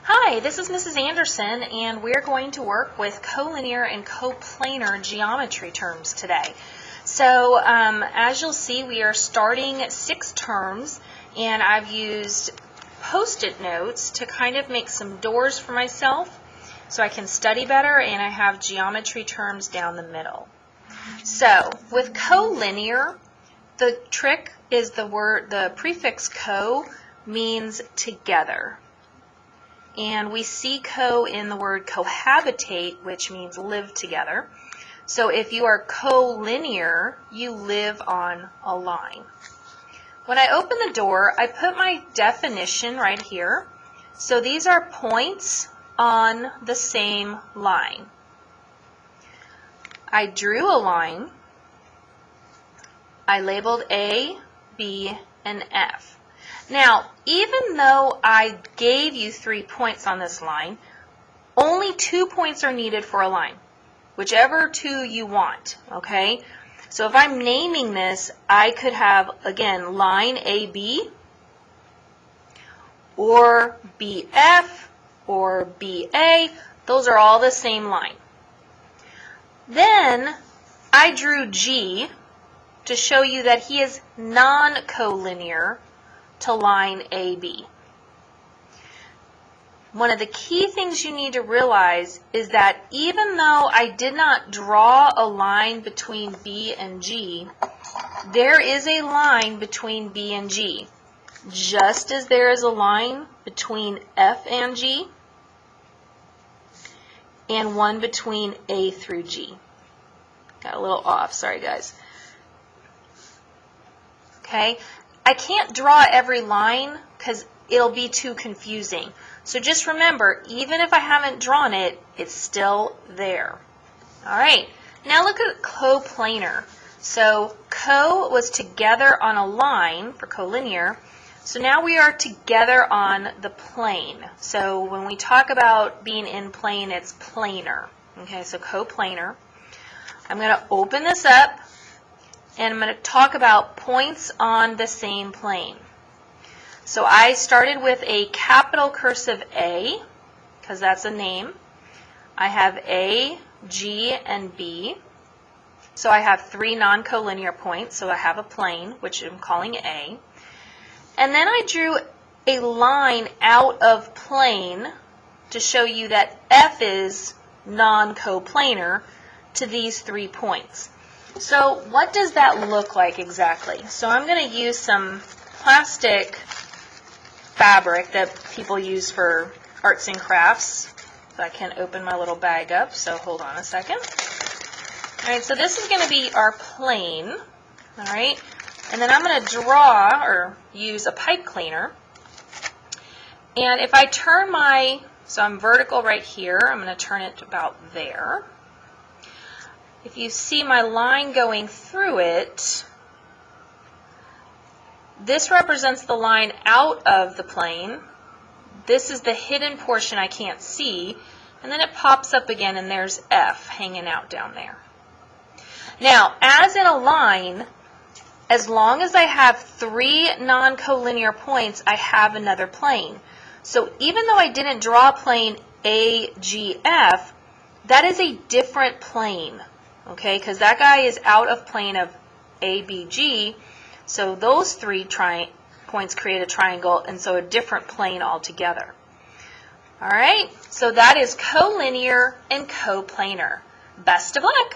Hi, this is Mrs. Anderson, and we're going to work with collinear and coplanar geometry terms today. So as you'll see, we are starting 6 terms, and I've used Post-it notes to kind of make some doors for myself so I can study better, and I have geometry terms down the middle. So with collinear, the trick is the prefix co means together. And we see co in the word cohabitate, which means live together. So if you are collinear, you live on a line. When I open the door, I put my definition right here. So these are points on the same line. I drew a line. I labeled A, B, and F. Now, even though I gave you 3 points on this line, only 2 points are needed for a line, whichever 2 you want, okay? So if I'm naming this, I could have, again, line AB, or BF, or BA. Those are all the same line. Then I drew G to show you that he is non-collinear to line AB. One of the key things you need to realize is that even though I did not draw a line between B and G, there is a line between B and G, just as there is a line between F and G and one between A through G. Got a little off, sorry guys. Okay, I can't draw every line because it'll be too confusing. So just remember, even if I haven't drawn it, it's still there. All right, now look at coplanar. So co was together on a line for collinear. So now we are together on the plane. So when we talk about being in plane, it's planar. Okay, so coplanar. I'm going to open this up, and I'm going to talk about points on the same plane. So I started with a capital cursive A, because that's a name. I have A, G, and B. So I have 3 non-collinear points, so I have a plane, which I'm calling A. And then I drew a line out of plane to show you that F is non-coplanar to these 3 points. So what does that look like exactly? So I'm going to use some plastic fabric that people use for arts and crafts. So I can open my little bag up, so hold on a second. All right, so this is going to be our plane, all right? And then I'm going to draw or use a pipe cleaner. And if I turn so I'm vertical right here, I'm going to turn it about there. If you see my line going through it, this represents the line out of the plane. This is the hidden portion I can't see, and then it pops up again and there's F hanging out down there. Now, as in a line, as long as I have 3 non-collinear points, I have another plane. So even though I didn't draw a plane AGF, that is a different plane. Okay, because that guy is out of plane of ABG, so those 3 points create a triangle, and so a different plane altogether. All right, so that is collinear and coplanar. Best of luck!